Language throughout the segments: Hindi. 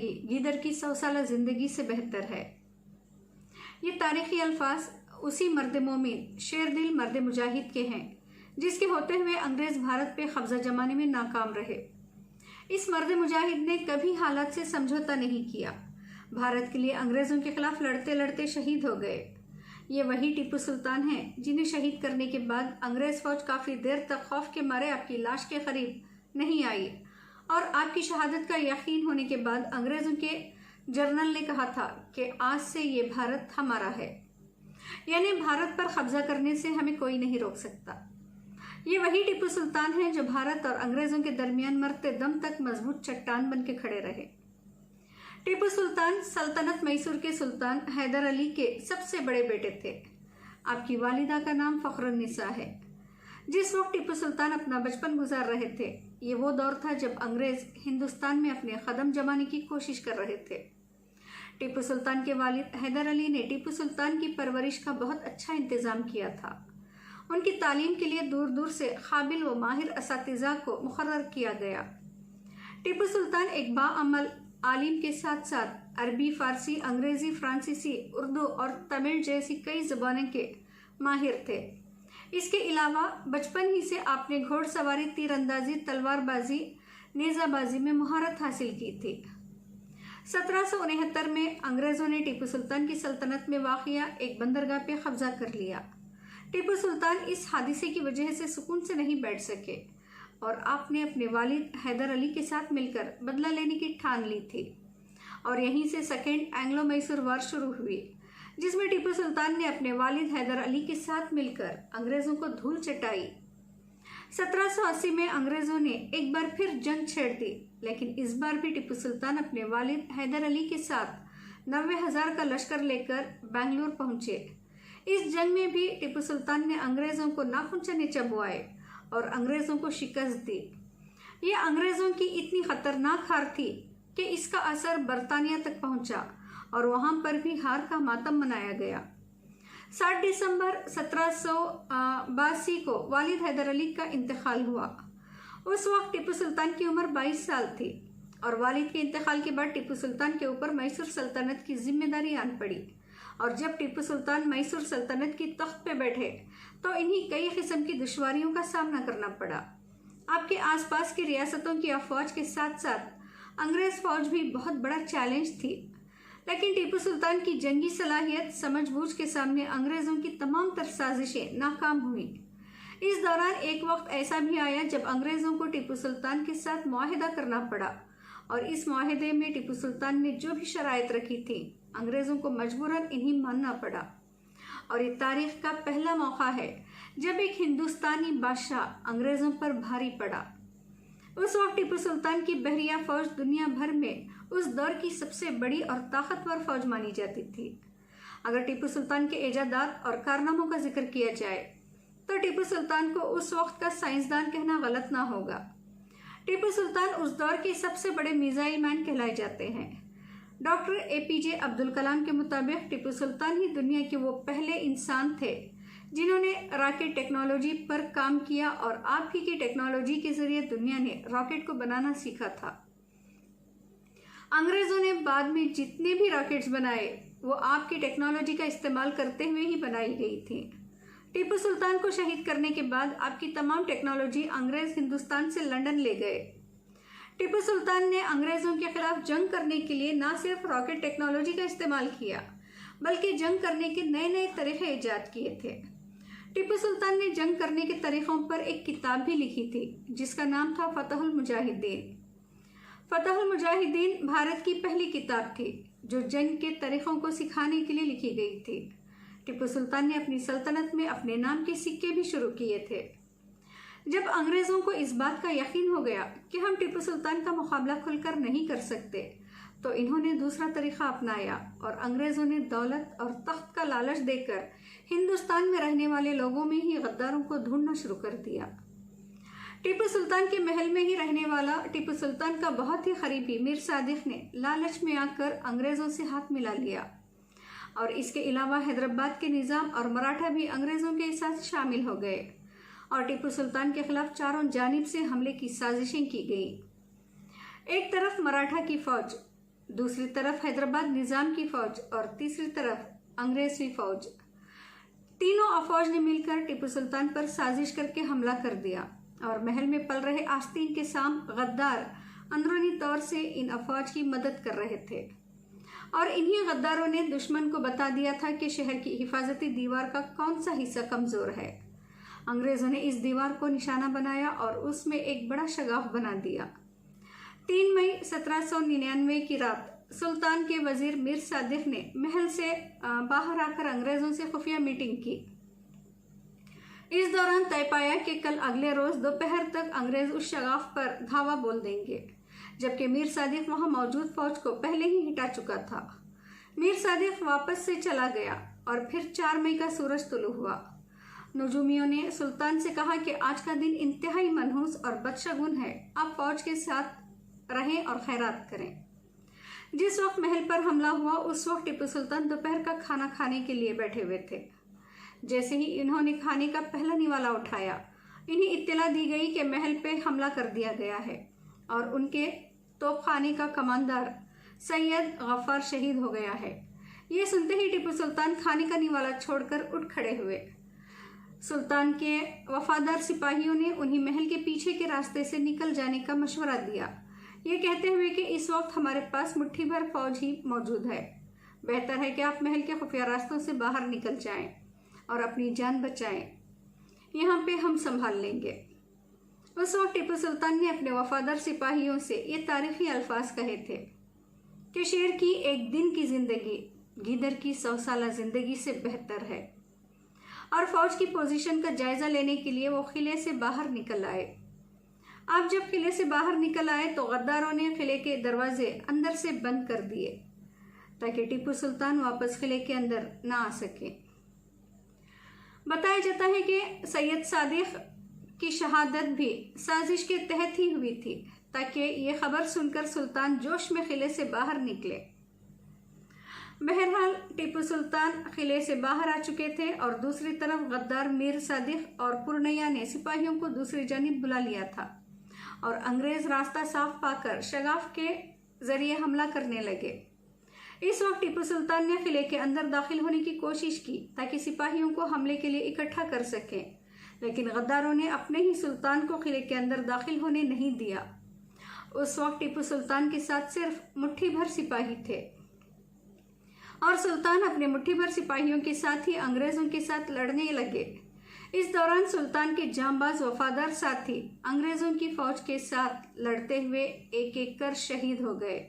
जिंदगी गीदड़ की 100 साल जिंदगी से बेहतर है। ये तारीखी अल्फाज उसी मर्द मोमिन शेर दिल मर्द मुजाहिद के हैं जिसके होते हुए अंग्रेज भारत पे कब्जा जमाने में नाकाम रहे। इस मर्द मुजाहिद ने कभी हालात से समझौता नहीं किया। भारत के लिए अंग्रेजों के खिलाफ लड़ते लड़ते शहीद हो गए। ये वही टीपू सुल्तान हैं जिन्हें शहीद करने के बाद अंग्रेज फौज काफी देर तक खौफ के मारे आपकी लाश के करीब नहीं आई और आपकी शहादत का यकीन होने के बाद अंग्रेजों के जर्नल ने कहा था कि आज से ये भारत हमारा है, यानी भारत पर कब्जा करने से हमें कोई नहीं रोक सकता। ये वही टीपू सुल्तान है जो भारत और अंग्रेजों के दरमियान मरते दम तक मजबूत चट्टान बन के खड़े रहे। टीपू सुल्तान सल्तनत मैसूर के सुल्तान हैदर अली के सबसे बड़े बेटे थे। आपकी वालिदा का नाम फखरुन्निसा है। जिस वक्त टीपू सुल्तान अपना बचपन गुजार रहे थे, ये वो दौर था जब अंग्रेज हिंदुस्तान में अपने कदम जमाने की कोशिश कर रहे थे। टीपू सुल्तान के वालिद हैदर अली ने टीपू सुल्तान की परवरिश का बहुत अच्छा इंतजाम किया था। उनकी तालीम के लिए दूर दूर से काबिल व माहिर असातिज़ा को मुकर्रर किया गया। टीपू सुल्तान एक बाअमल आलिम के साथ साथ अरबी, फारसी, अंग्रेजी, फ्रांसीसी, उर्दू और तमिल जैसी कई ज़बानों के माहिर थे। इसके अलावा बचपन ही से आपने घोड़सवारी, तीरंदाजी, तलवारबाजी, नेज़ाबाजी में महारत हासिल की थी। 1769 में अंग्रेज़ों ने टीपू सुल्तान की सल्तनत में वाक़िया एक बंदरगाह पे कब्जा कर लिया। टीपू सुल्तान इस हादिसे की वजह से सुकून से नहीं बैठ सके और आपने अपने वालिद हैदर अली के साथ मिलकर बदला लेने की ठान ली थी और यहीं से सेकेंड एंग्लो मैसूर वार शुरू हुई, जिसमें टीपू सुल्तान ने अपने वालिद हैदर अली के साथ मिलकर अंग्रेज़ों को धूल चटाई। 1780 में अंग्रेज़ों ने एक बार फिर जंग छेड़ दी, लेकिन इस बार भी टीपू सुल्तान अपने वालिद हैदर अली के साथ 90,000 का लश्कर लेकर बेंगलुरु पहुंचे। इस जंग में भी टीपू सुल्तान ने अंग्रेज़ों को नाखून से चबवाए और अंग्रेज़ों को शिकस्त दी। ये अंग्रेज़ों की इतनी खतरनाक हार थी कि इसका असर बरतानिया तक पहुंचा और वहां पर भी हार का मातम मनाया गया। 7 दिसंबर 1782 को वालिद हैदर अली का इंतकाल हुआ। उस वक्त टीपू सुल्तान की उम्र 22 साल थी और वालिद के इंतकाल के बाद टीपू सुल्तान के ऊपर मैसूर सल्तनत की जिम्मेदारी आन पड़ी और जब टीपू सुल्तान मैसूर सल्तनत की तख्त पे बैठे तो इन्हीं कई किस्म की दुश्वारियों का सामना करना पड़ा। आपके आसपास की रियासतों की अफवाज के साथ साथ अंग्रेज फौज भी बहुत बड़ा चैलेंज थी, लेकिन टीपू सुल्तान की जंगी सलाहियत समझबूझ के सामने अंग्रेज़ों की तमाम तर साजिशें नाकाम हुई। इस दौरान एक वक्त ऐसा भी आया जब अंग्रेज़ों को टीपू सुल्तान के साथ मुआहिदा करना पड़ा और इस मुआहिदे में टीपू सुल्तान ने जो भी शराइत रखी थी अंग्रेज़ों को मजबूरन इन्हीं मानना पड़ा। और ये तारीख का पहला मौका है जब एक हिंदुस्तानी बादशाह अंग्रेज़ों पर भारी पड़ा। उस वक्त टीपू सुल्तान की बहरिया फौज दुनिया भर में उस दौर की सबसे बड़ी और ताकतवर फौज मानी जाती थी। अगर टीपू सुल्तान के इजादात और कारनामों का जिक्र किया जाए तो टीपू सुल्तान को उस वक्त का साइंसदान कहना गलत ना होगा। टीपू सुल्तान उस दौर के सबसे बड़े मिसाइल मैन कहलाए जाते हैं। डॉक्टर APJ अब्दुल कलाम के मुताबिक टीपू सुल्तान ही दुनिया के वो पहले इंसान थे जिन्होंने रॉकेट टेक्नोलॉजी पर काम किया और आप ही की टेक्नोलॉजी के जरिए दुनिया ने रॉकेट को बनाना सीखा था। अंग्रेज़ों ने बाद में जितने भी रॉकेट्स बनाए वो आपकी टेक्नोलॉजी का इस्तेमाल करते हुए ही बनाई गई थी। टीपू सुल्तान को शहीद करने के बाद आपकी तमाम टेक्नोलॉजी अंग्रेज़ हिंदुस्तान से लंदन ले गए। टीपू सुल्तान ने अंग्रेज़ों के खिलाफ जंग करने के लिए न सिर्फ रॉकेट टेक्नोलॉजी का इस्तेमाल किया बल्कि जंग करने के नए नए तरीक़े ईजाद किए थे। टीपू सुल्तान ने जंग करने के तरीक़ों पर एक किताब भी लिखी थी जिसका नाम था फतहुल मुजाहिदीन। फतहुल मुजाहिदीन भारत की पहली किताब थी जो जंग के तरीक़ों को सिखाने के लिए लिखी गई थी। टीपू सुल्तान ने अपनी सल्तनत में अपने नाम के सिक्के भी शुरू किए थे। जब अंग्रेज़ों को इस बात का यकीन हो गया कि हम टीपू सुल्तान का मुकाबला खुलकर नहीं कर सकते तो इन्होंने दूसरा तरीक़ा अपनाया और अंग्रेज़ों ने दौलत और तख्त का लालच देकर हिंदुस्तान में रहने वाले लोगों में ही गद्दारों को ढूंढना शुरू कर दिया। टीपू सुल्तान के महल में ही रहने वाला टीपू सुल्तान का बहुत ही करीबी मीर सादिक ने लालच में आकर अंग्रेज़ों से हाथ मिला लिया और इसके अलावा हैदराबाद के निज़ाम और मराठा भी अंग्रेज़ों के साथ शामिल हो गए और टीपू सुल्तान के खिलाफ चारों जानिब से हमले की साजिशें की गई। एक तरफ मराठा की फौज दूसरी तरफ हैदराबाद निज़ाम की फौज और तीसरी तरफ अंग्रेजी फौज, तीनों अफवाज ने मिलकर टीपू सुल्तान पर साजिश करके हमला कर दिया और महल में पल रहे आस्तीन के साम गद्दार अंदरूनी तौर से इन अफवाज की मदद कर रहे थे और इन्हीं गद्दारों ने दुश्मन को बता दिया था कि शहर की हिफाजती दीवार का कौन सा हिस्सा कमज़ोर है। अंग्रेज़ों ने इस दीवार को निशाना बनाया और उसमें एक बड़ा शगाफ बना दिया। 3 मई 1799 की रात सुल्तान के वजीर मीर सादिक ने महल से बाहर आकर अंग्रेज़ों से खुफिया मीटिंग की। इस दौरान तय पाया कि कल अगले रोज़ दोपहर तक अंग्रेज़ उस शगाफ पर धावा बोल देंगे, जबकि मीर सादिक वहां मौजूद फौज को पहले ही हटा चुका था। मीर सादिक वापस से चला गया और फिर 4 मई का सूरज तुलू हुआ। नजूमियों ने सुल्तान से कहा कि आज का दिन इंतहाई मनहूस और बदशगुन है, आप फौज के साथ रहें और खैरात करें। जिस वक्त महल पर हमला हुआ उस वक्त टीपू सुल्तान दोपहर का खाना खाने के लिए बैठे हुए थे। जैसे ही इन्होंने खाने का पहला निवाला उठाया, इन्हें इत्तला दी गई कि महल पे हमला कर दिया गया है और उनके तोपखाने का कमांडर सैयद गफ्फार शहीद हो गया है। ये सुनते ही टीपू सुल्तान खाने का निवाला छोड़कर उठ खड़े हुए। सुल्तान के वफादार सिपाहियों ने उन्हें महल के पीछे के रास्ते से निकल जाने का मशवरा दिया, ये कहते हुए कि इस वक्त हमारे पास मुट्ठी भर फौज ही मौजूद है, बेहतर है कि आप महल के खुफिया रास्तों से बाहर निकल जाएं और अपनी जान बचाएं, यहाँ पे हम संभाल लेंगे। उस वक्त टीपू सुल्तान ने अपने वफादार सिपाहियों से ये तारीखी अल्फाज कहे थे कि शेर की एक दिन की जिंदगी गीदड़ की 100 साला जिंदगी से बेहतर है, और फौज की पोजीशन का जायजा लेने के लिए वो किले से बाहर निकल आए। आप जब किले से बाहर निकल आए तो गद्दारों ने किले के दरवाजे अंदर से बंद कर दिए ताकि टीपू सुल्तान वापस किले के अंदर ना आ सके। बताया जाता है कि सैयद सादिक की शहादत भी साजिश के तहत ही हुई थी ताकि ये खबर सुनकर सुल्तान जोश में किले से बाहर निकले। बहरहाल टीपू सुल्तान किले से बाहर आ चुके थे और दूसरी तरफ गद्दार मीर सादिक और पुरनैया ने सिपाहियों को दूसरी जानिब बुला लिया था और अंग्रेज रास्ता साफ पाकर शगाफ के जरिए हमला करने लगे। इस वक्त टीपू सुल्तान ने किले के अंदर दाखिल होने की कोशिश की ताकि सिपाहियों को हमले के लिए इकट्ठा कर सकें, लेकिन गद्दारों ने अपने ही सुल्तान को किले के अंदर दाखिल होने नहीं दिया। उस वक्त टीपू सुल्तान के साथ सिर्फ मुट्ठी भर सिपाही थे और सुल्तान अपने मुट्ठी भर सिपाहियों के साथ ही अंग्रेजों के साथ लड़ने लगे। इस दौरान सुल्तान के जांबाज वफादार साथी अंग्रेजों की फौज के साथ लड़ते हुए एक एक कर शहीद हो गए।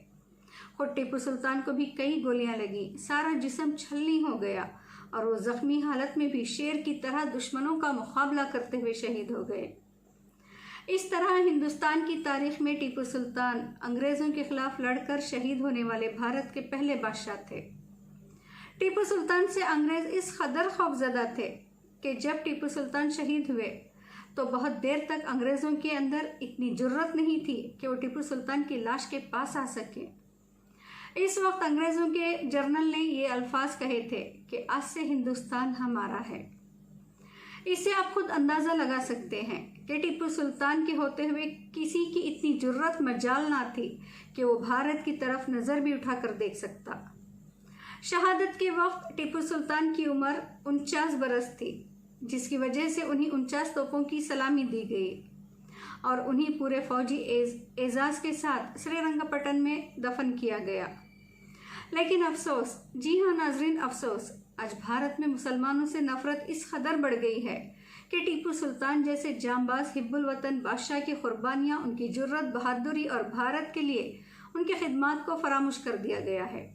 खुद टीपू सुल्तान को भी कई गोलियां लगी, सारा जिस्म छलनी हो गया और वो जख्मी हालत में भी शेर की तरह दुश्मनों का मुकाबला करते हुए शहीद हो गए। इस तरह हिंदुस्तान की तारीख में टीपू सुल्तान अंग्रेजों के खिलाफ लड़कर शहीद होने वाले भारत के पहले बादशाह थे। टीपू सुल्तान से अंग्रेज इस कदर खौफजदा थे कि जब टीपू सुल्तान शहीद हुए तो बहुत देर तक अंग्रेजों के अंदर इतनी जुर्रत नहीं थी कि वो टीपू सुल्तान की लाश के पास आ सके। इस वक्त अंग्रेजों के जर्नल ने ये अल्फाज कहे थे कि आज से हिंदुस्तान हमारा है। इससे आप खुद अंदाजा लगा सकते हैं कि टीपू सुल्तान के होते हुए किसी की इतनी जुर्रत मजाल ना थी कि वो भारत की तरफ नजर भी उठाकर देख सकता। शहादत के वक्त टीपू सुल्तान की उम्र 49 बरस थी, जिसकी वजह से उन्हें 49 तोपों की सलामी दी गई और उन्हें पूरे फौजी एजाज के साथ श्रीरंगपट्टन में दफन किया गया। लेकिन अफसोस, जी हाँ नाजरीन, अफसोस, आज भारत में मुसलमानों से नफरत इस कदर बढ़ गई है कि टीपू सुल्तान जैसे जांबाज हिब्बुल वतन बादशाह की कुर्बानियाँ, उनकी जुर्रत, बहादुरी और भारत के लिए उनकी खिदमात को फरामोश कर दिया गया है।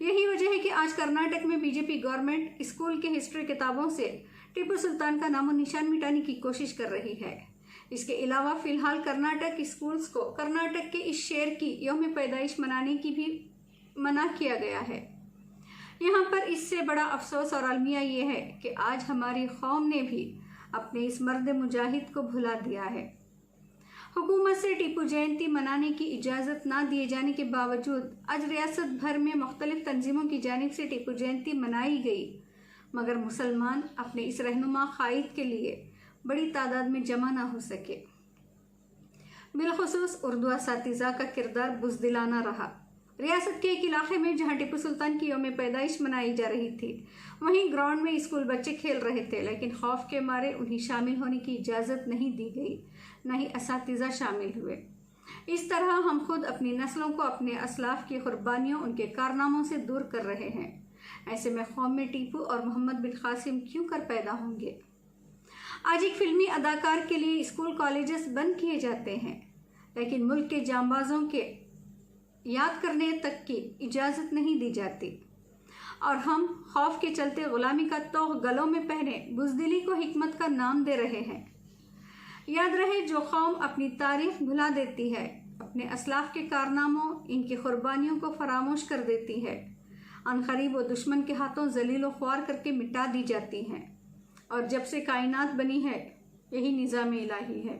यही वजह है कि आज कर्नाटक में बीजेपी गवर्नमेंट स्कूल के हिस्ट्री किताबों से टीपू सुल्तान का नामो निशान मिटाने की कोशिश कर रही है। इसके अलावा फिलहाल कर्नाटक स्कूल्स को कर्नाटक के इस शेर की यौम पैदाइश मनाने की भी मना किया गया है। यहाँ पर इससे बड़ा अफसोस और अलमिया ये है कि आज हमारी कौम ने भी अपने इस मर्द मुजाहिद को भुला दिया है। हुकूमत से टीपू जयंती मनाने की इजाज़त ना दिए जाने के बावजूद आज रियासत भर में मुख्तलिफ तंजीमों की जानिब से टीपू जयंती मनाई गई, मगर मुसलमान अपने इस रहनुमा कायद के लिए बड़ी तादाद में जमा ना हो सके। बिलखुसूस उर्दू असातिज़ा का किरदार बुज़दिलाना रहा रियासत के एक इलाके में जहां टीपू सुल्तान की यौम पैदाइश मनाई जा रही थी, वहीं ग्राउंड में स्कूल बच्चे खेल रहे थे, लेकिन खौफ के मारे उन्हें शामिल होने की इजाज़त नहीं दी गई, न ही असातिज़ा शामिल हुए। इस तरह हम खुद अपनी नस्लों को अपने असलाफ की कुर्बानियों, उनके कारनामों से दूर कर रहे हैं। ऐसे में कौम में टीपू और मोहम्मद बिन कासिम क्यों कर पैदा होंगे? आज एक फिल्मी अदाकार के लिए स्कूल कॉलेजेस बंद किए जाते हैं, लेकिन मुल्क के जांबाजों के याद करने तक की इजाज़त नहीं दी जाती, और हम खौफ के चलते गुलामी का तोह गलों में पहने बुज़दिली को हिकमत का नाम दे रहे हैं। याद रहे, जो कौम अपनी तारीख भुला देती है, अपने असलाफ के कारनामों, इनकी कुर्बानियों को फरामोश कर देती है, अनकरीब वो दुश्मन के हाथों जलील व ख्वार करके मिटा दी जाती हैं। और जब से कायनात बनी है, यही निज़ाम इलाही है।